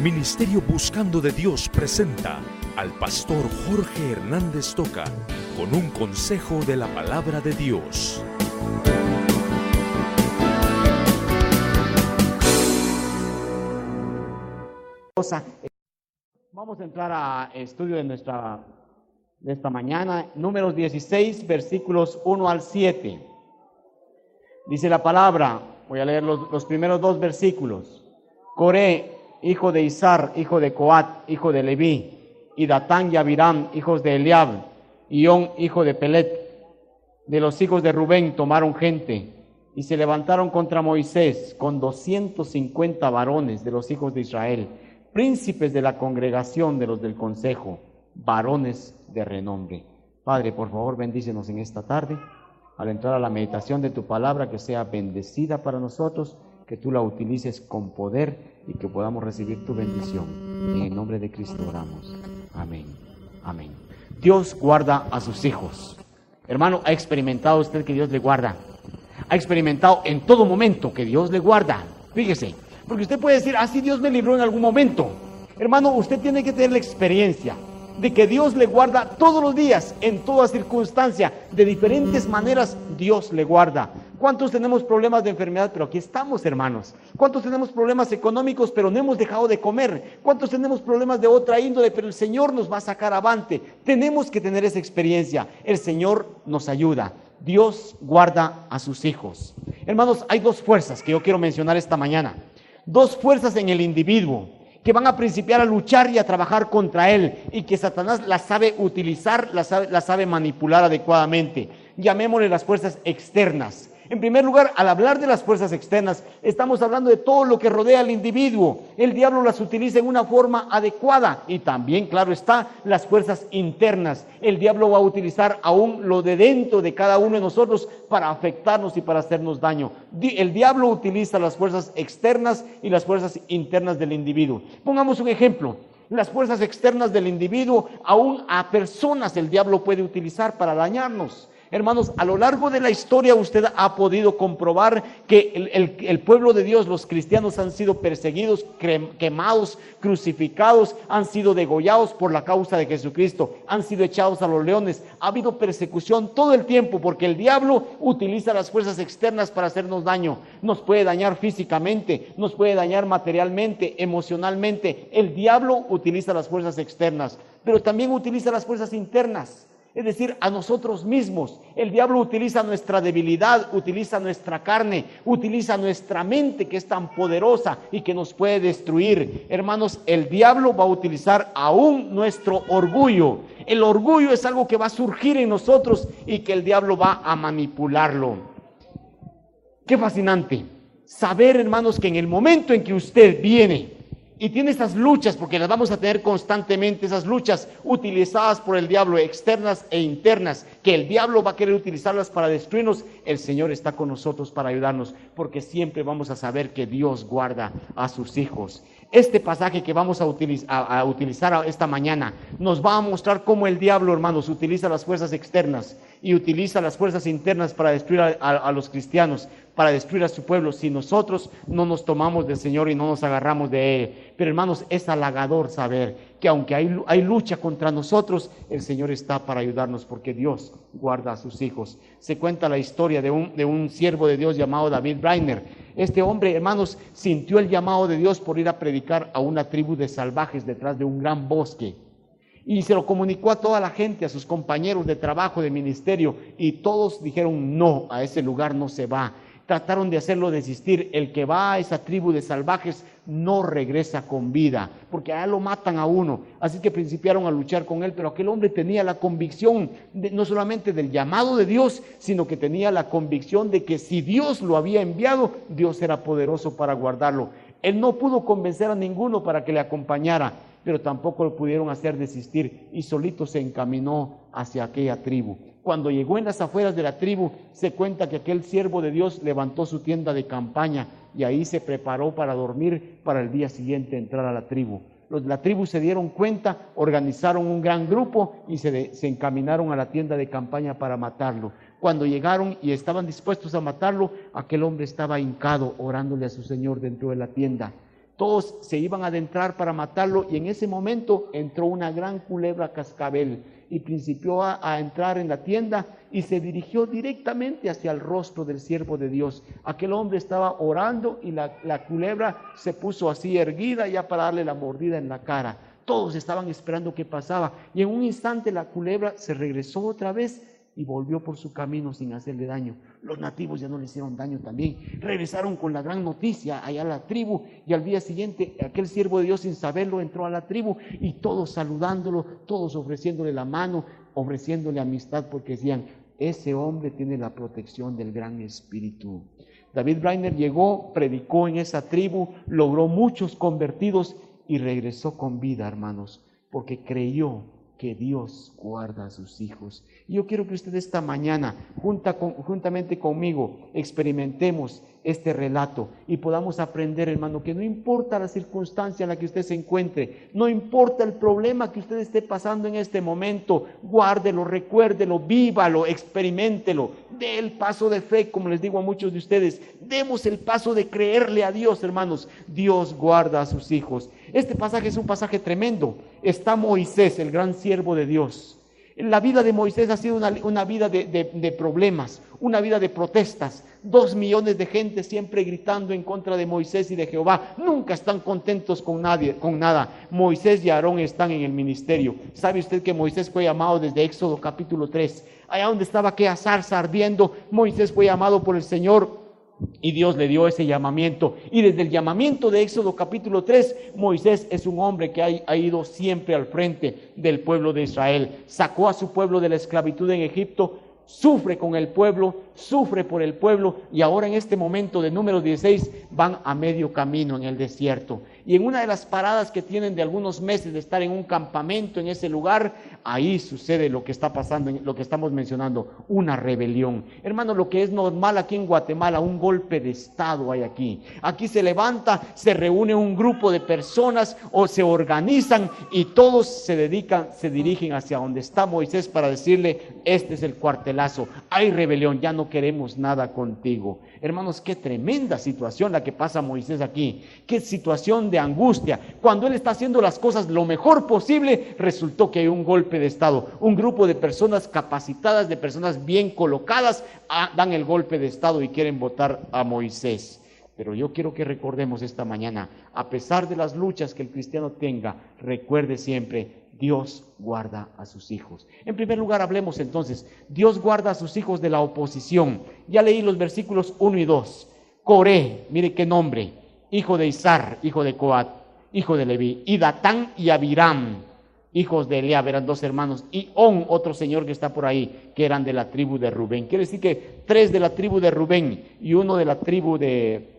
Ministerio Buscando de Dios presenta al pastor Jorge Hernández Toca con un consejo de la palabra de Dios. Vamos a entrar a estudio de esta mañana, Números 16, versículos 1 al 7. Dice la palabra, voy a leer los primeros dos versículos. Coré, hijo de Izar, hijo de Coat, hijo de Leví, y Datán y Abiram, hijos de Eliab, y On, hijo de Pelet, de los hijos de Rubén, tomaron gente, y se levantaron contra Moisés con 250 varones de los hijos de Israel, príncipes de la congregación de los del consejo, varones de renombre. Padre, por favor, bendícenos en esta tarde, al entrar a la meditación de tu palabra, que sea bendecida para nosotros, que tú la utilices con poder y que podamos recibir tu bendición. En el nombre de Cristo oramos. Amén. Amén. Dios guarda a sus hijos. Hermano, ¿ha experimentado usted que Dios le guarda? ¿Ha experimentado en todo momento que Dios le guarda? Fíjese, porque usted puede decir, sí, Dios me libró en algún momento. Hermano, usted tiene que tener la experiencia de que Dios le guarda todos los días, en toda circunstancia, de diferentes maneras Dios le guarda. ¿Cuántos tenemos problemas de enfermedad? Pero aquí estamos, hermanos. ¿Cuántos tenemos problemas económicos, pero no hemos dejado de comer? ¿Cuántos tenemos problemas de otra índole, pero el Señor nos va a sacar avante? Tenemos que tener esa experiencia. El Señor nos ayuda. Dios guarda a sus hijos. Hermanos, hay dos fuerzas que yo quiero mencionar esta mañana. Dos fuerzas en el individuo que van a principiar a luchar y a trabajar contra él, y que Satanás las sabe utilizar, las sabe manipular adecuadamente. Llamémosle las fuerzas externas. En primer lugar, al hablar de las fuerzas externas, estamos hablando de todo lo que rodea al individuo. El diablo las utiliza en una forma adecuada, y también, claro está, las fuerzas internas. El diablo va a utilizar aún lo de dentro de cada uno de nosotros para afectarnos y para hacernos daño. El diablo utiliza las fuerzas externas y las fuerzas internas del individuo. Pongamos un ejemplo. Las fuerzas externas del individuo, aún a personas el diablo puede utilizar para dañarnos. Hermanos, a lo largo de la historia usted ha podido comprobar que el pueblo de Dios, los cristianos, han sido perseguidos, quemados, crucificados, han sido degollados por la causa de Jesucristo, han sido echados a los leones. Ha habido persecución todo el tiempo porque el diablo utiliza las fuerzas externas para hacernos daño. Nos puede dañar físicamente, nos puede dañar materialmente, emocionalmente. El diablo utiliza las fuerzas externas, pero también utiliza las fuerzas internas. Es decir, a nosotros mismos. El diablo utiliza nuestra debilidad, utiliza nuestra carne, utiliza nuestra mente, que es tan poderosa y que nos puede destruir. Hermanos, el diablo va a utilizar aún nuestro orgullo. El orgullo es algo que va a surgir en nosotros y que el diablo va a manipularlo. Qué fascinante saber, hermanos, que en el momento en que usted viene y tiene estas luchas, porque las vamos a tener constantemente, esas luchas utilizadas por el diablo, externas e internas, que el diablo va a querer utilizarlas para destruirnos, el Señor está con nosotros para ayudarnos, porque siempre vamos a saber que Dios guarda a sus hijos. Este pasaje que vamos a utilizar esta mañana nos va a mostrar cómo el diablo, hermanos, utiliza las fuerzas externas y utiliza las fuerzas internas para destruir a los cristianos, para destruir a su pueblo, si nosotros no nos tomamos del Señor y no nos agarramos de Él. Pero, hermanos, es halagador saber que aunque hay lucha contra nosotros, el Señor está para ayudarnos, porque Dios guarda a sus hijos. Se cuenta la historia de un siervo de Dios llamado David Brainerd. Este hombre, hermanos, sintió el llamado de Dios por ir a predicar a una tribu de salvajes detrás de un gran bosque. Y se lo comunicó a toda la gente, a sus compañeros de trabajo, de ministerio, y todos dijeron: no, a ese lugar no se va. Trataron de hacerlo desistir. El que va a esa tribu de salvajes no regresa con vida, porque allá lo matan a uno. Así que principiaron a luchar con él, pero aquel hombre tenía la convicción no solamente del llamado de Dios, sino que tenía la convicción de que si Dios lo había enviado, Dios era poderoso para guardarlo. Él no pudo convencer a ninguno para que le acompañara, pero tampoco lo pudieron hacer desistir, y solito se encaminó hacia aquella tribu. Cuando llegó en las afueras de la tribu, se cuenta que aquel siervo de Dios levantó su tienda de campaña y ahí se preparó para dormir, para el día siguiente entrar a la tribu. Los de la tribu se dieron cuenta, organizaron un gran grupo y se encaminaron a la tienda de campaña para matarlo. Cuando llegaron y estaban dispuestos a matarlo, aquel hombre estaba hincado orándole a su Señor dentro de la tienda. Todos se iban a adentrar para matarlo y en ese momento entró una gran culebra cascabel y principió a entrar en la tienda y se dirigió directamente hacia el rostro del siervo de Dios. Aquel hombre estaba orando y la culebra se puso así erguida ya para darle la mordida en la cara. Todos estaban esperando qué pasaba y en un instante la culebra se regresó otra vez y volvió por su camino sin hacerle daño. Los nativos ya no le hicieron daño también. Regresaron con la gran noticia allá a la tribu y al día siguiente aquel siervo de Dios sin saberlo entró a la tribu y todos saludándolo, todos ofreciéndole la mano, ofreciéndole amistad porque decían, ese hombre tiene la protección del gran espíritu. David Brainerd llegó, predicó en esa tribu, logró muchos convertidos y regresó con vida, hermanos, porque creyó que Dios guarda a sus hijos. Y yo quiero que usted esta mañana, juntamente conmigo, experimentemos este relato y podamos aprender, hermano, que no importa la circunstancia en la que usted se encuentre, no importa el problema que usted esté pasando en este momento, guárdelo, recuérdelo, vívalo, experiméntelo, dé el paso de fe, como les digo a muchos de ustedes, demos el paso de creerle a Dios, hermanos. Dios guarda a sus hijos. Este pasaje es un pasaje tremendo. Está Moisés, el gran siervo de Dios. La vida de Moisés ha sido una vida de problemas, una vida de protestas. 2 millones de gente siempre gritando en contra de Moisés y de Jehová. Nunca están contentos con nada. Moisés y Aarón están en el ministerio. ¿Sabe usted que Moisés fue llamado desde Éxodo capítulo 3? Allá donde estaba aquella zarza ardiendo, Moisés fue llamado por el Señor y Dios le dio ese llamamiento. Y desde el llamamiento de Éxodo capítulo 3, Moisés es un hombre que ha ido siempre al frente del pueblo de Israel. Sacó a su pueblo de la esclavitud en Egipto, sufre con el pueblo, sufre por el pueblo y ahora en este momento de Números 16 van a medio camino en el desierto. Y en una de las paradas que tienen de algunos meses de estar en un campamento en ese lugar, ahí sucede lo que está pasando, lo que estamos mencionando, una rebelión. Hermano, lo que es normal aquí en Guatemala, un golpe de estado hay aquí. Aquí se levanta, se reúne un grupo de personas o se organizan y todos se dirigen hacia donde está Moisés para decirle, este es el cuartelazo, hay rebelión, ya no queremos nada contigo. Hermanos, qué tremenda situación la que pasa Moisés aquí, qué situación de angustia. Cuando él está haciendo las cosas lo mejor posible, resultó que hay un golpe de estado. Un grupo de personas capacitadas, de personas bien colocadas, dan el golpe de estado y quieren votar a Moisés. Pero yo quiero que recordemos esta mañana, a pesar de las luchas que el cristiano tenga, recuerde siempre, Dios guarda a sus hijos. En primer lugar, hablemos entonces, Dios guarda a sus hijos de la oposición. Ya leí los versículos 1 y 2. Coré, mire qué nombre, hijo de Izar, hijo de Coat, hijo de Leví, y Datán y Abiram, hijos de Eliab, eran 2 hermanos, y On, otro señor que está por ahí, que eran de la tribu de Rubén. Quiere decir que 3 de la tribu de Rubén y 1 de la tribu de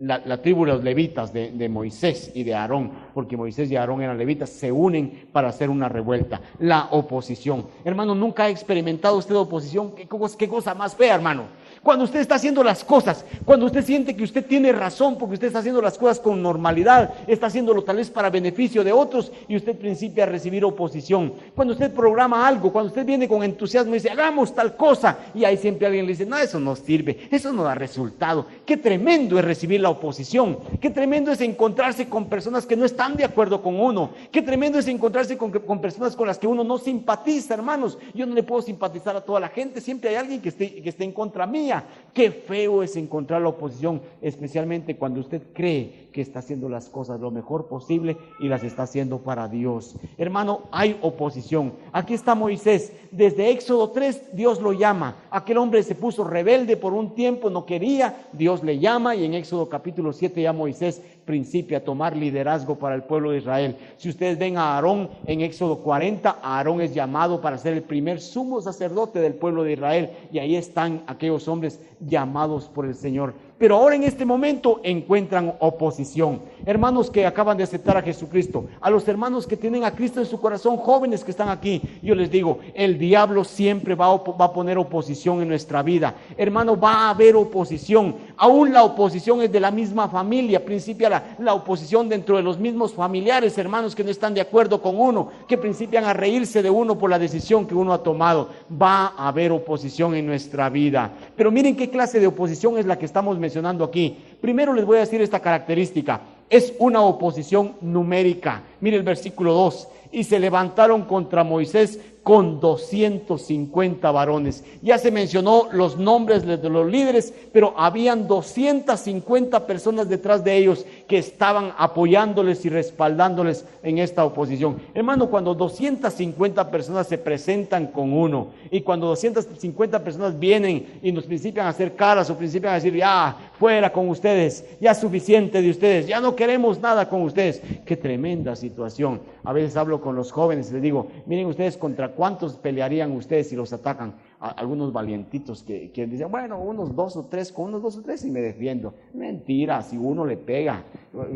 la tribu de los levitas, de Moisés y de Aarón, porque Moisés y Aarón eran levitas, se unen para hacer una revuelta, la oposición. Hermano, ¿nunca ha experimentado usted oposición? ¿Qué cosa más fea, hermano? Cuando usted está haciendo las cosas, cuando usted siente que usted tiene razón porque usted está haciendo las cosas con normalidad, está haciéndolo tal vez para beneficio de otros y usted principia a recibir oposición. Cuando usted programa algo, cuando usted viene con entusiasmo y dice, hagamos tal cosa, y ahí siempre alguien le dice, no, eso no sirve, eso no da resultado. Qué tremendo es recibir la oposición, qué tremendo es encontrarse con personas que no están de acuerdo con uno, qué tremendo es encontrarse con personas con las que uno no simpatiza, hermanos. Yo no le puedo simpatizar a toda la gente, siempre hay alguien que esté en contra mía. Qué feo es encontrar la oposición, especialmente cuando usted cree que está haciendo las cosas lo mejor posible y las está haciendo para Dios. Hermano, hay oposición. Aquí está Moisés. Desde Éxodo 3, Dios lo llama. Aquel hombre se puso rebelde por un tiempo, no quería. Dios le llama y en Éxodo capítulo 7 ya Moisés principia a tomar liderazgo para el pueblo de Israel. Si ustedes ven a Aarón en Éxodo 40, Aarón es llamado para ser el primer sumo sacerdote del pueblo de Israel y ahí están aquellos hombres llamados por el Señor. Pero ahora en este momento encuentran oposición. Hermanos que acaban de aceptar a Jesucristo, a los hermanos que tienen a Cristo en su corazón, jóvenes que están aquí, yo les digo, el diablo siempre va a poner oposición en nuestra vida. Hermano, va a haber oposición. Aún la oposición es de la misma familia, principia la oposición dentro de los mismos familiares, hermanos que no están de acuerdo con uno, que principian a reírse de uno por la decisión que uno ha tomado. Va a haber oposición en nuestra vida. Pero miren qué clase de oposición es la que estamos mencionando aquí. Primero les voy a decir esta característica. es una oposición numérica. Mire el versículo 2. Y se levantaron contra Moisés con 250 varones. Ya se mencionó los nombres de los líderes, pero habían 250 personas detrás de ellos que estaban apoyándoles y respaldándoles en esta oposición. Hermano, cuando 250 personas se presentan con uno y cuando 250 personas vienen y nos principian a hacer caras o principian a decir, ya, fuera con ustedes, ya es suficiente de ustedes, ya no queremos nada con ustedes. Qué tremenda situación. A veces hablo con los jóvenes y les digo, miren ustedes, ¿contra cuántos pelearían ustedes si los atacan? Algunos valientitos que dicen, bueno, unos 2 o 3, con unos 2 o 3 y me defiendo. Mentira, si uno le pega,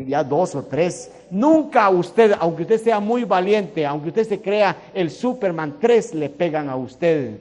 ya 2 o 3. Nunca a usted, aunque usted sea muy valiente, aunque usted se crea el Superman, 3 le pegan a usted.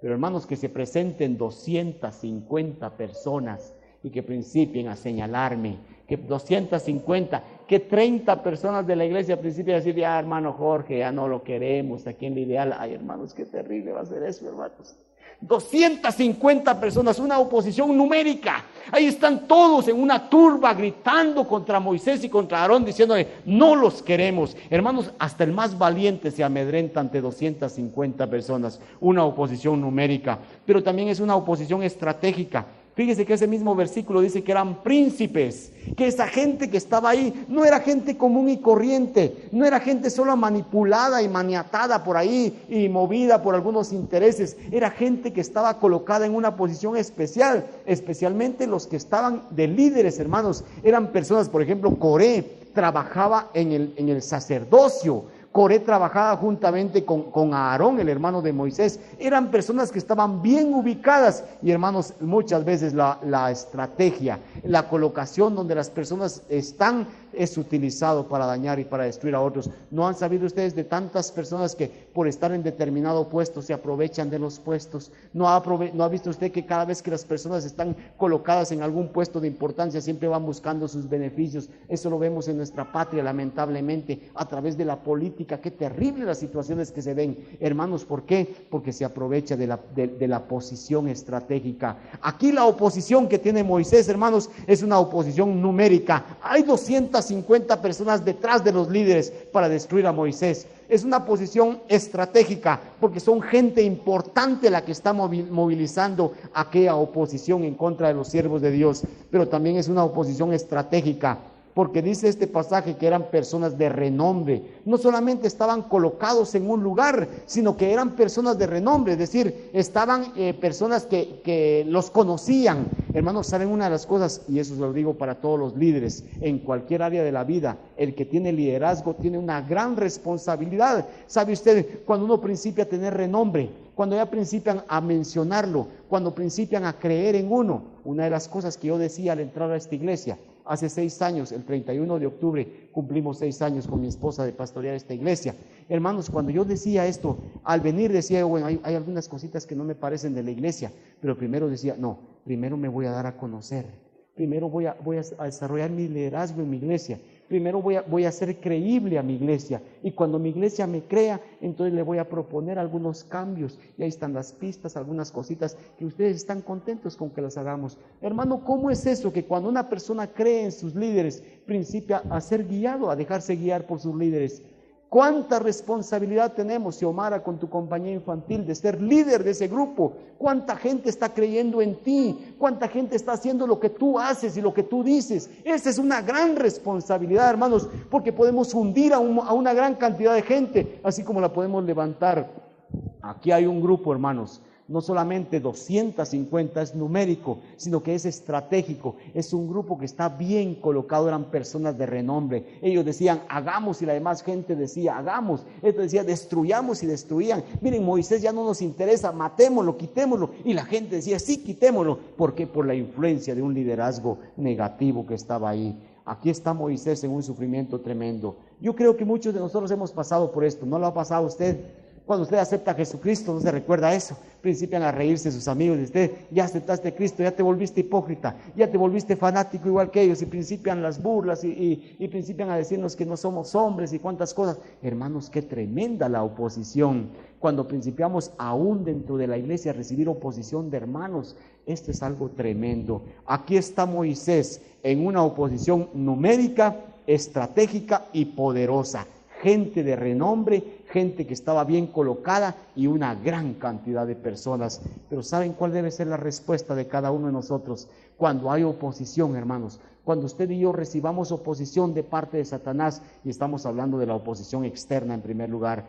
Pero hermanos, que se presenten 250 personas y que principien a señalarme, que 250, que 30 personas de la iglesia principien a decir, ya hermano Jorge, ya no lo queremos aquí en la ideal. Ay hermanos, qué terrible va a ser eso, hermanos. 250 personas, una oposición numérica. Ahí están todos en una turba gritando contra Moisés y contra Aarón, diciéndole, no los queremos. Hermanos, hasta el más valiente se amedrenta ante 250 personas. Una oposición numérica, pero también es una oposición estratégica. Fíjese que ese mismo versículo dice que eran príncipes, que esa gente que estaba ahí no era gente común y corriente, no era gente solo manipulada y maniatada por ahí y movida por algunos intereses, era gente que estaba colocada en una posición especial, especialmente los que estaban de líderes, hermanos, eran personas, por ejemplo, Coré trabajaba en el sacerdocio. Coré trabajaba juntamente con Aarón, el hermano de Moisés. Eran personas que estaban bien ubicadas. Y hermanos, muchas veces la estrategia, la colocación donde las personas están es utilizado para dañar y para destruir a otros. ¿No han sabido ustedes de tantas personas que por estar en determinado puesto se aprovechan de los puestos? ¿No ha visto usted que cada vez que las personas están colocadas en algún puesto de importancia siempre van buscando sus beneficios? Eso lo vemos en nuestra patria, lamentablemente, a través de la política. Qué terrible las situaciones que se ven, hermanos. ¿Por qué? Porque se aprovecha de la posición estratégica. Aquí la oposición que tiene Moisés, hermanos, es una oposición numérica. Hay 250 personas detrás de los líderes para destruir a Moisés. Es una posición estratégica porque son gente importante la que está movilizando aquella oposición en contra de los siervos de Dios, pero también es una oposición estratégica porque dice este pasaje que eran personas de renombre. No solamente estaban colocados en un lugar, sino que eran personas de renombre, es decir, estaban personas que los conocían. Hermanos, ¿saben una de las cosas? Y eso se lo digo para todos los líderes, en cualquier área de la vida, el que tiene liderazgo tiene una gran responsabilidad. ¿Sabe usted? Cuando uno principia a tener renombre, cuando ya principian a mencionarlo, cuando principian a creer en uno, una de las cosas que yo decía al entrar a esta iglesia, hace 6 años, el 31 de octubre, cumplimos 6 años con mi esposa de pastorear esta iglesia. Hermanos, cuando yo decía esto, al venir decía, bueno, hay algunas cositas que no me parecen de la iglesia, pero primero decía, no, primero me voy a dar a conocer, primero voy a desarrollar mi liderazgo en mi iglesia, primero voy a ser creíble a mi iglesia, y cuando mi iglesia me crea, entonces le voy a proponer algunos cambios, y ahí están las pistas, algunas cositas que ustedes están contentos con que las hagamos. Hermano, ¿cómo es eso que cuando una persona cree en sus líderes, principia a ser guiado, a dejarse guiar por sus líderes? ¿Cuánta responsabilidad tenemos, Xiomara, con tu compañía infantil, de ser líder de ese grupo? ¿Cuánta gente está creyendo en ti? ¿Cuánta gente está haciendo lo que tú haces y lo que tú dices? Esa es una gran responsabilidad, hermanos, porque podemos hundir a una gran cantidad de gente, así como la podemos levantar. Aquí hay un grupo, hermanos. No solamente 250 es numérico, sino que es estratégico. Es un grupo que está bien colocado, eran personas de renombre. Ellos decían, hagamos, y la demás gente decía, hagamos. Esto decía, destruyamos, y destruían. Miren, Moisés ya no nos interesa, matémoslo, quitémoslo. Y la gente decía, sí, quitémoslo. ¿Por qué? Por la influencia de un liderazgo negativo que estaba ahí. Aquí está Moisés en un sufrimiento tremendo. Yo creo que muchos de nosotros hemos pasado por esto. ¿No lo ha pasado usted? Cuando usted acepta a Jesucristo, no se recuerda eso. Principian a reírse sus amigos de usted. Ya aceptaste a Cristo, ya te volviste hipócrita, ya te volviste fanático igual que ellos. Y principian las burlas y principian a decirnos que no somos hombres y cuántas cosas. Hermanos, qué tremenda la oposición. Cuando principiamos aún dentro de la iglesia a recibir oposición de hermanos, esto es algo tremendo. Aquí está Moisés en una oposición numérica, estratégica y poderosa. Gente de renombre, gente que estaba bien colocada y una gran cantidad de personas. Pero ¿saben cuál debe ser la respuesta de cada uno de nosotros cuando hay oposición, hermanos? Cuando usted y yo recibamos oposición de parte de Satanás, y estamos hablando de la oposición externa en primer lugar.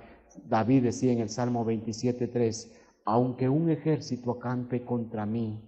David decía en el Salmo 27:3, aunque un ejército acampe contra mí,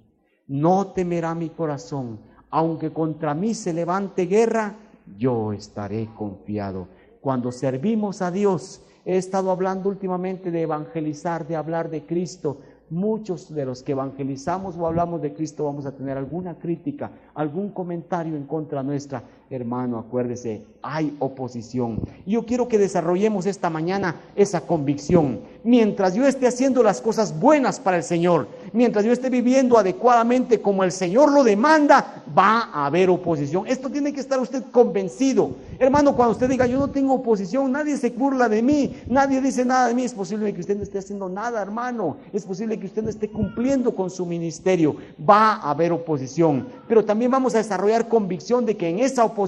no temerá mi corazón, aunque contra mí se levante guerra, yo estaré confiado. Cuando servimos a Dios, he estado hablando últimamente de evangelizar, de hablar de Cristo. Muchos de los que evangelizamos o hablamos de Cristo vamos a tener alguna crítica, algún comentario en contra nuestra. Hermano, acuérdese, hay oposición. Y yo quiero que desarrollemos esta mañana esa convicción. Mientras yo esté haciendo las cosas buenas para el Señor, mientras yo esté viviendo adecuadamente como el Señor lo demanda, va a haber oposición. Esto tiene que estar usted convencido. Hermano, cuando usted diga, yo no tengo oposición, nadie se burla de mí, nadie dice nada de mí, es posible que usted no esté haciendo nada, hermano. Es posible que usted no esté cumpliendo con su ministerio. Va a haber oposición. Pero también vamos a desarrollar convicción de que en esa oposición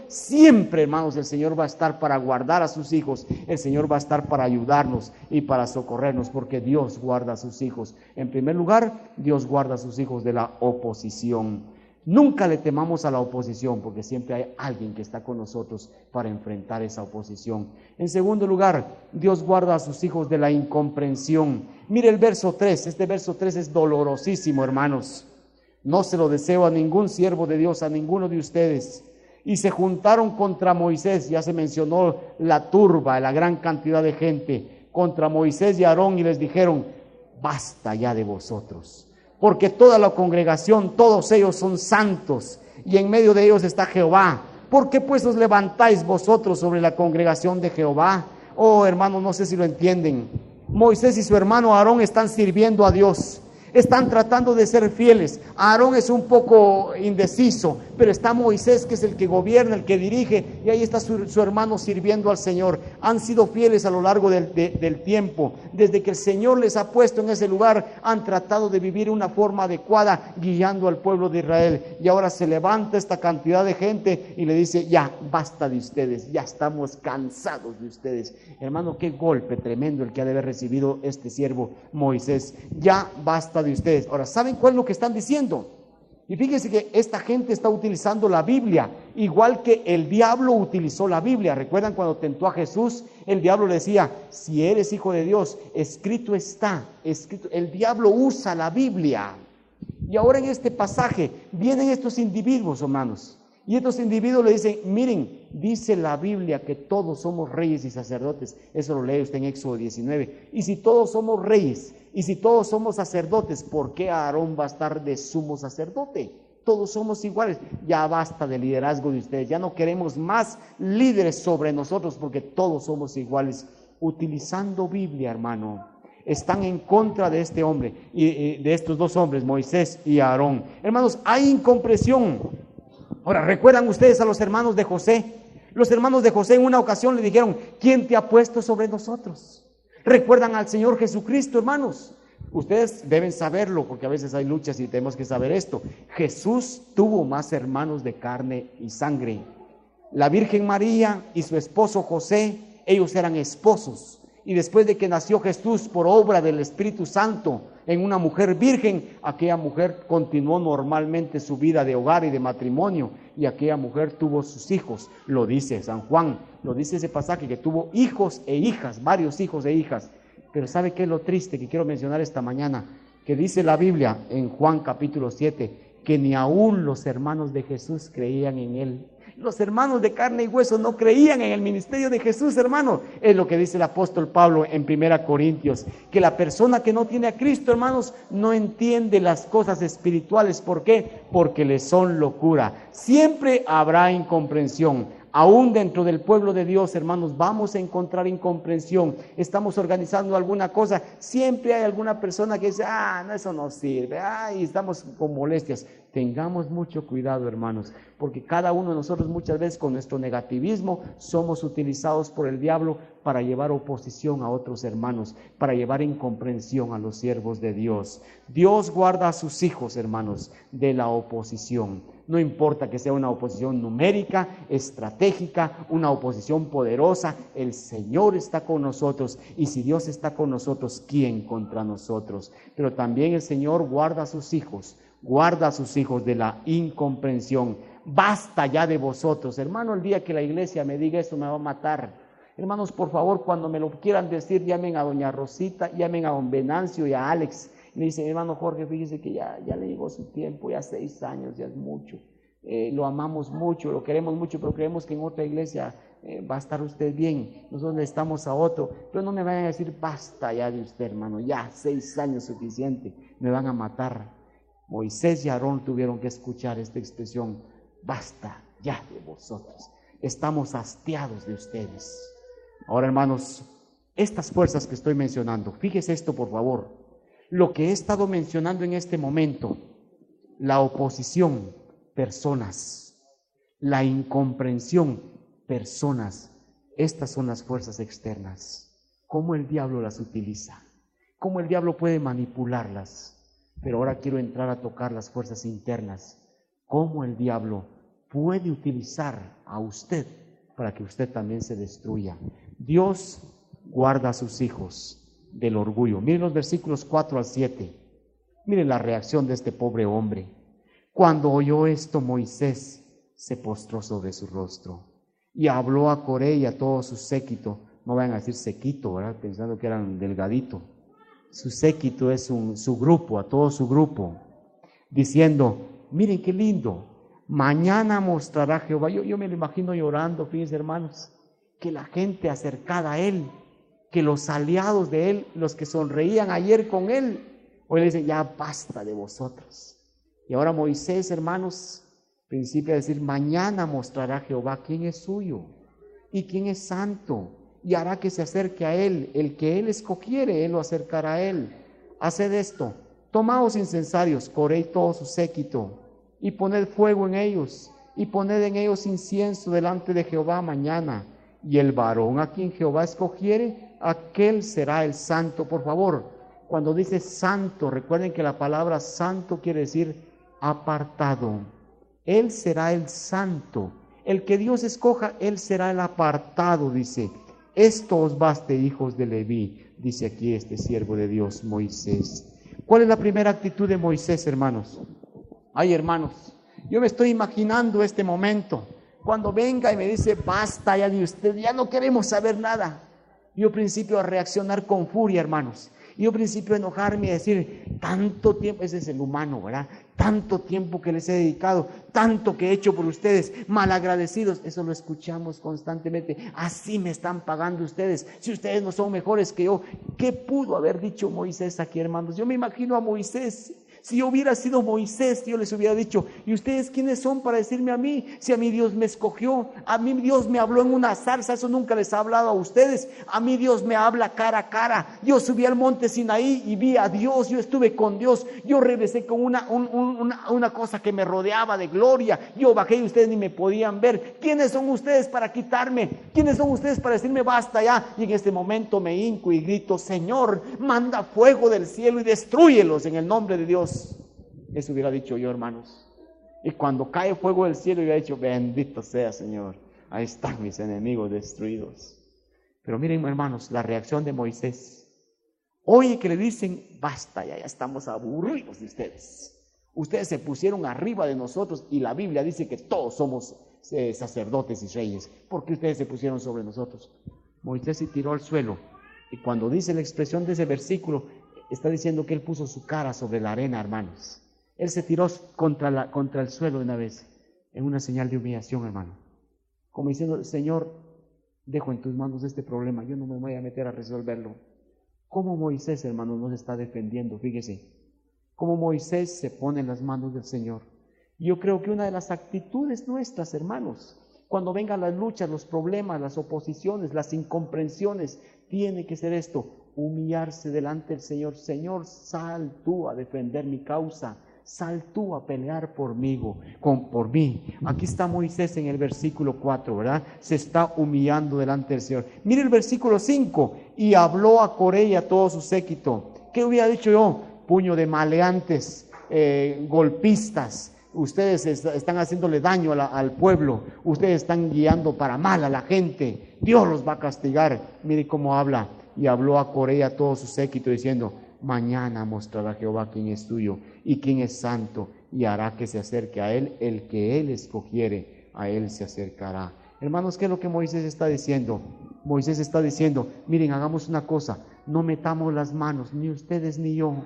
siempre, hermanos, el Señor va a estar para guardar a sus hijos. El Señor va a estar para ayudarnos y para socorrernos, porque Dios guarda a sus hijos. En primer lugar, Dios guarda a sus hijos de la oposición. Nunca le temamos a la oposición, porque siempre hay alguien que está con nosotros para enfrentar esa oposición. En segundo lugar, Dios guarda a sus hijos de la incomprensión. Mire el verso 3, este verso 3 es dolorosísimo, hermanos. No se lo deseo a ningún siervo de Dios, a ninguno de ustedes. Y se juntaron contra Moisés, ya se mencionó la turba, la gran cantidad de gente, contra Moisés y Aarón, y les dijeron, basta ya de vosotros, porque toda la congregación, todos ellos son santos, y en medio de ellos está Jehová. ¿Por qué pues os levantáis vosotros sobre la congregación de Jehová? Oh, hermanos, no sé si lo entienden. Moisés y su hermano Aarón están sirviendo a Dios. Están tratando de ser fieles. Aarón es un poco indeciso, pero está Moisés, que es el que gobierna, el que dirige, y ahí está su hermano sirviendo al Señor. Han sido fieles a lo largo del tiempo. Desde que el Señor les ha puesto en ese lugar, han tratado de vivir una forma adecuada, guiando al pueblo de Israel. Y ahora se levanta esta cantidad de gente y le dice, ya, basta de ustedes, ya estamos cansados de ustedes. Hermano, qué golpe tremendo el que ha de haber recibido este siervo Moisés. Ya basta de ustedes. Ahora, ¿saben cuál es lo que están diciendo? Y fíjense que esta gente está utilizando la Biblia, igual que el diablo utilizó la Biblia. ¿Recuerdan cuando tentó a Jesús? El diablo le decía, si eres hijo de Dios, escrito está, escrito. El diablo usa la Biblia. Y ahora en este pasaje vienen estos individuos, hermanos, y estos individuos le dicen, miren, dice la Biblia que todos somos reyes y sacerdotes. Eso lo lee usted en Éxodo 19. Y si todos somos reyes, y si todos somos sacerdotes, ¿por qué Aarón va a estar de sumo sacerdote? Todos somos iguales. Ya basta de liderazgo de ustedes. Ya no queremos más líderes sobre nosotros, porque todos somos iguales. Utilizando Biblia, hermano, están en contra de este hombre, y de estos dos hombres, Moisés y Aarón. Hermanos, hay incomprensión. Ahora, ¿recuerdan ustedes a los hermanos de José? Los hermanos de José en una ocasión le dijeron, ¿quién te ha puesto sobre nosotros? ¿Recuerdan al Señor Jesucristo, hermanos? Ustedes deben saberlo, porque a veces hay luchas y tenemos que saber esto. Jesús tuvo más hermanos de carne y sangre. La Virgen María y su esposo José, ellos eran esposos. Y después de que nació Jesús por obra del Espíritu Santo en una mujer virgen, aquella mujer continuó normalmente su vida de hogar y de matrimonio, y aquella mujer tuvo sus hijos. Lo dice San Juan, lo dice ese pasaje, que tuvo hijos e hijas, varios hijos e hijas. Pero ¿sabe qué es lo triste que quiero mencionar esta mañana? Que dice la Biblia en Juan capítulo 7, que ni aún los hermanos de Jesús creían en él. Los hermanos de carne y hueso no creían en el ministerio de Jesús, hermano. Es lo que dice el apóstol Pablo en 1 Corintios, que la persona que no tiene a Cristo, hermanos, no entiende las cosas espirituales. ¿Por qué? Porque le son locura. Siempre habrá incomprensión. Aún dentro del pueblo de Dios, hermanos, vamos a encontrar incomprensión. Estamos organizando alguna cosa, siempre hay alguna persona que dice, no, eso no sirve, y estamos con molestias. Tengamos mucho cuidado, hermanos, porque cada uno de nosotros muchas veces con nuestro negativismo somos utilizados por el diablo para llevar oposición a otros hermanos, para llevar incomprensión a los siervos de Dios. Dios guarda a sus hijos, hermanos, de la oposición. No importa que sea una oposición numérica, estratégica, una oposición poderosa, el Señor está con nosotros. Y si Dios está con nosotros, ¿quién contra nosotros? Pero también el Señor guarda a sus hijos de la incomprensión. Basta ya de vosotros. Hermano, el día que la iglesia me diga eso me va a matar. Hermanos, por favor, cuando me lo quieran decir, llamen a doña Rosita, llamen a don Venancio y a Alex. Me dice, hermano Jorge, fíjese que ya le llegó su tiempo, ya 6 años, ya es mucho. Lo amamos mucho, lo queremos mucho, pero creemos que en otra iglesia va a estar usted bien. Nosotros necesitamos a otro. Pero no me vayan a decir, basta ya de usted, hermano, ya 6 años suficiente, me van a matar. Moisés y Aarón tuvieron que escuchar esta expresión, basta ya de vosotros, estamos hastiados de ustedes. Ahora, hermanos, estas fuerzas que estoy mencionando, fíjese esto por favor, lo que he estado mencionando en este momento, la oposición, personas, la incomprensión, personas, estas son las fuerzas externas. ¿Cómo el diablo las utiliza? ¿Cómo el diablo puede manipularlas? Pero ahora quiero entrar a tocar las fuerzas internas. ¿Cómo el diablo puede utilizar a usted para que usted también se destruya? Dios guarda a sus hijos del orgullo. Miren los versículos 4 al 7. Miren la reacción de este pobre hombre. Cuando oyó esto, Moisés se postró sobre su rostro y habló a Coré y a todo su séquito. No vayan a decir sequito, ¿verdad? Pensando que eran delgadito. Su séquito es su grupo, a todo su grupo, diciendo, miren qué lindo, mañana mostrará Jehová. Yo me lo imagino llorando, fíjense hermanos, que la gente acercada a él, que los aliados de él, los que sonreían ayer con él, hoy le dicen, ya basta de vosotros. Y ahora Moisés, hermanos, principia a decir, mañana mostrará Jehová quién es suyo y quién es santo, y hará que se acerque a él. El que él escogiere, él lo acercará a él. Haced esto, tomaos incensarios, Coré y todo su séquito, y poned fuego en ellos, y poned en ellos incienso delante de Jehová mañana. Y el varón a quien Jehová escogiere, aquel será el santo. Por favor, cuando dice santo, recuerden que la palabra santo quiere decir apartado. Él será el santo. El que Dios escoja, él será el apartado, dice. Esto os baste, hijos de Leví, dice aquí este siervo de Dios, Moisés. ¿Cuál es la primera actitud de Moisés, hermanos? Ay, hermanos, yo me estoy imaginando este momento. Cuando venga y me dice, basta ya de usted, ya no queremos saber nada. Yo principio a reaccionar con furia, hermanos. Yo principio a enojarme y a decir, tanto tiempo, ese es el humano, ¿verdad? Tanto tiempo que les he dedicado, tanto que he hecho por ustedes, malagradecidos. Eso lo escuchamos constantemente. Así me están pagando ustedes. Si ustedes no son mejores que yo. ¿Qué pudo haber dicho Moisés aquí, hermanos? Yo me imagino a Moisés. Si yo hubiera sido Moisés, yo les hubiera dicho, ¿y ustedes quiénes son para decirme a mí? Si a mí Dios me escogió, a mí Dios me habló en una zarza, eso nunca les ha hablado a ustedes. A mí Dios me habla cara a cara. Yo subí al monte Sinaí y vi a Dios, yo estuve con Dios. Yo regresé con una cosa que me rodeaba de gloria. Yo bajé y ustedes ni me podían ver. ¿Quiénes son ustedes para quitarme? ¿Quiénes son ustedes para decirme basta ya? Y en este momento me hinco y grito, Señor, manda fuego del cielo y destrúyelos en el nombre de Dios. Eso hubiera dicho yo, hermanos. Y cuando cae fuego del cielo, hubiera dicho, bendito sea, Señor. Ahí están mis enemigos destruidos. Pero miren, hermanos, la reacción de Moisés. Oye que le dicen, basta, ya estamos aburridos de ustedes. Ustedes se pusieron arriba de nosotros y la Biblia dice que todos somos sacerdotes y reyes. ¿Por qué ustedes se pusieron sobre nosotros? Moisés se tiró al suelo. Y cuando dice la expresión de ese versículo, está diciendo que él puso su cara sobre la arena, hermanos. Él se tiró contra el suelo de una vez, en una señal de humillación, hermano. Como diciendo, Señor, dejo en tus manos este problema, yo no me voy a meter a resolverlo. ¿Cómo Moisés, hermano, nos está defendiendo? Fíjese, cómo Moisés se pone en las manos del Señor. Yo creo que una de las actitudes nuestras, hermanos, Cuando vengan las luchas, los problemas, las oposiciones, las incomprensiones, tiene que ser esto, humillarse delante del Señor. Señor, sal tú a defender mi causa, sal tú a pelear por mí. Aquí está Moisés en el versículo 4, ¿verdad? Se está humillando delante del Señor. Mire el versículo 5, y habló a Coré y a todo su séquito. ¿Qué hubiera dicho yo? Puño de maleantes, golpistas. Ustedes están haciéndole daño al pueblo, ustedes están guiando para mal a la gente, Dios los va a castigar. Mire cómo habla, y habló a Coré y a todo su séquito diciendo, mañana mostrará Jehová quién es tuyo y quién es santo, y hará que se acerque a él el que él escogiere, a él se acercará. Hermanos, ¿qué es lo que Moisés está diciendo? Moisés está diciendo, miren, hagamos una cosa, no metamos las manos, ni ustedes ni yo,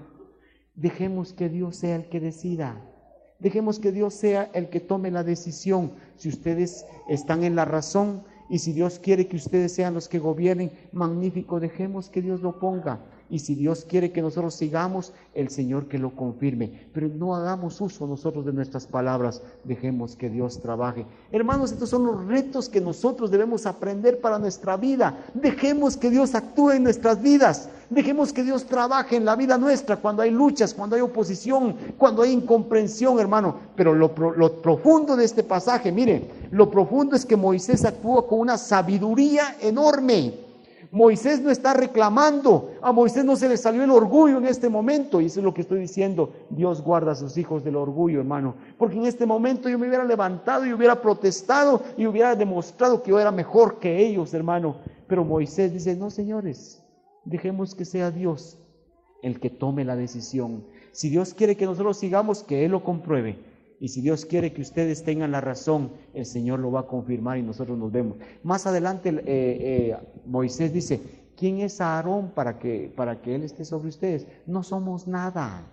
dejemos que Dios sea el que decida. Dejemos que Dios sea el que tome la decisión. Si ustedes están en la razón y si Dios quiere que ustedes sean los que gobiernen, magnífico, dejemos que Dios lo ponga. Y si Dios quiere que nosotros sigamos, el Señor que lo confirme. Pero no hagamos uso nosotros de nuestras palabras, dejemos que Dios trabaje. Hermanos, estos son los retos que nosotros debemos aprender para nuestra vida. Dejemos que Dios actúe en nuestras vidas. Dejemos que Dios trabaje en la vida nuestra cuando hay luchas, cuando hay oposición, cuando hay incomprensión, hermano. Pero lo profundo de este pasaje, mire, lo profundo es que Moisés actúa con una sabiduría enorme. Moisés no está reclamando, a Moisés no se le salió el orgullo en este momento, y eso es lo que estoy diciendo, Dios guarda a sus hijos del orgullo, hermano, porque en este momento yo me hubiera levantado y hubiera protestado y hubiera demostrado que yo era mejor que ellos, hermano, pero Moisés dice, no, señores, dejemos que sea Dios el que tome la decisión. Si Dios quiere que nosotros sigamos, que Él lo compruebe. Y si Dios quiere que ustedes tengan la razón, el Señor lo va a confirmar y nosotros nos vemos. Más adelante Moisés dice, ¿quién es Aarón para que él esté sobre ustedes? No somos nada.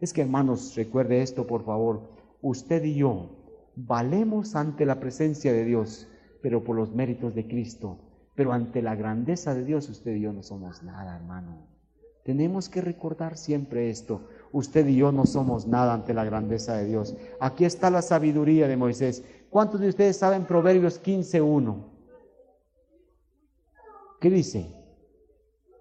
Es que, hermanos, recuerde esto, por favor. Usted y yo valemos ante la presencia de Dios, pero por los méritos de Cristo. Pero ante la grandeza de Dios, usted y yo no somos nada, hermano. Tenemos que recordar siempre esto. Usted y yo no somos nada ante la grandeza de Dios. Aquí está la sabiduría de Moisés. ¿Cuántos de ustedes saben Proverbios 15:1? ¿Qué dice?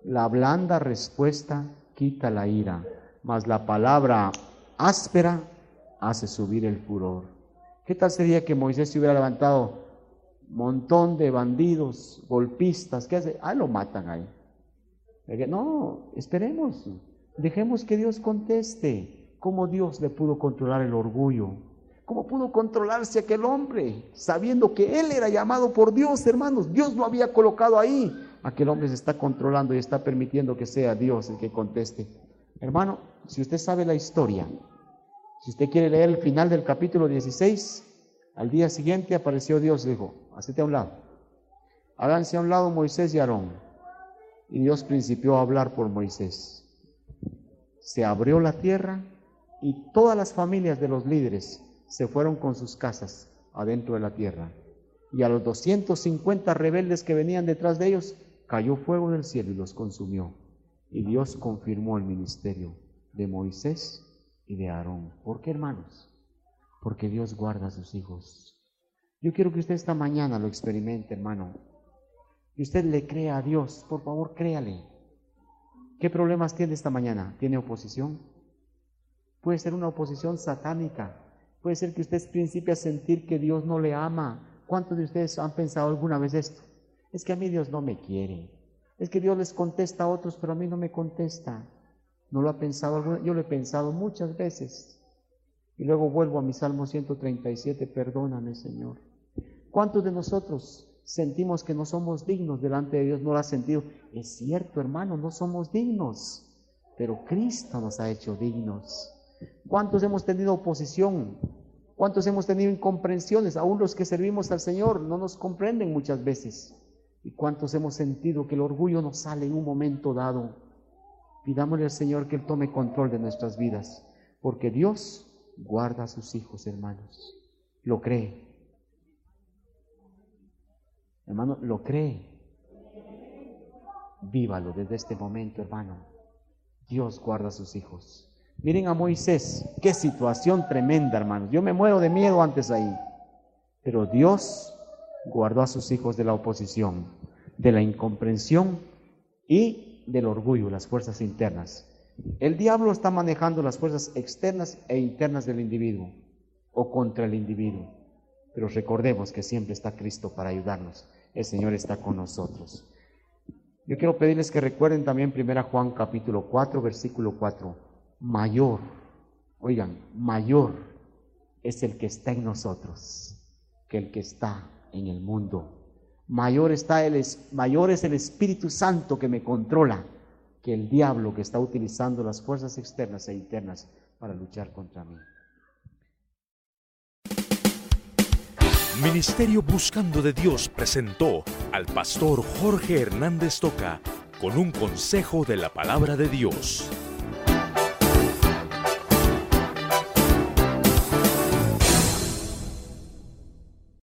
La blanda respuesta quita la ira, mas la palabra áspera hace subir el furor. ¿Qué tal sería que Moisés se hubiera levantado? Montón de bandidos, golpistas, ¿qué hace? Lo matan ahí. No, esperemos. Dejemos que Dios conteste. ¿Cómo Dios le pudo controlar el orgullo? ¿Cómo pudo controlarse aquel hombre? Sabiendo que él era llamado por Dios, hermanos. Dios lo había colocado ahí. Aquel hombre se está controlando y está permitiendo que sea Dios el que conteste. Hermano, si usted sabe la historia, si usted quiere leer el final del capítulo 16, al día siguiente apareció Dios y dijo, hacete a un lado. Háganse a un lado Moisés y Aarón. Y Dios principió a hablar por Moisés. Se abrió la tierra y todas las familias de los líderes se fueron con sus casas adentro de la tierra. Y a los 250 rebeldes que venían detrás de ellos, cayó fuego del cielo y los consumió. Y Dios confirmó el ministerio de Moisés y de Aarón. ¿Por qué, hermanos? Porque Dios guarda a sus hijos. Yo quiero que usted esta mañana lo experimente, hermano. Y usted le crea a Dios, por favor, créale. ¿Qué problemas tiene esta mañana? ¿Tiene oposición? Puede ser una oposición satánica. Puede ser que usted principie a sentir que Dios no le ama. ¿Cuántos de ustedes han pensado alguna vez esto? Es que a mí Dios no me quiere. Es que Dios les contesta a otros, pero a mí no me contesta. ¿No lo ha pensado? Yo lo he pensado muchas veces. Y luego vuelvo a mi Salmo 137, perdóname, Señor. ¿Cuántos de nosotros sentimos que no somos dignos delante de Dios? ¿No lo has sentido? Es cierto, hermano, no somos dignos, pero Cristo nos ha hecho dignos. ¿Cuántos hemos tenido oposición? ¿Cuántos hemos tenido incomprensiones? Aún los que servimos al Señor no nos comprenden muchas veces. ¿Y cuántos hemos sentido que el orgullo nos sale en un momento dado? Pidámosle al Señor que Él tome control de nuestras vidas, porque Dios guarda a sus hijos, hermanos. ¿Lo cree? Hermano, ¿lo cree? Vívalo desde este momento, hermano. Dios guarda a sus hijos. Miren a Moisés, qué situación tremenda, hermanos. Yo me muero de miedo antes ahí. Pero Dios guardó a sus hijos de la oposición, de la incomprensión y del orgullo, las fuerzas internas. El diablo está manejando las fuerzas externas e internas del individuo o contra el individuo. Pero recordemos que siempre está Cristo para ayudarnos. El Señor está con nosotros. Yo quiero pedirles que recuerden también 1 Juan capítulo 4, versículo 4. Mayor, oigan, mayor es el que está en nosotros que el que está en el mundo. Mayor es el Espíritu Santo que me controla que el diablo que está utilizando las fuerzas externas e internas para luchar contra mí. Ministerio Buscando de Dios presentó al pastor Jorge Hernández Toca con un consejo de la palabra de Dios.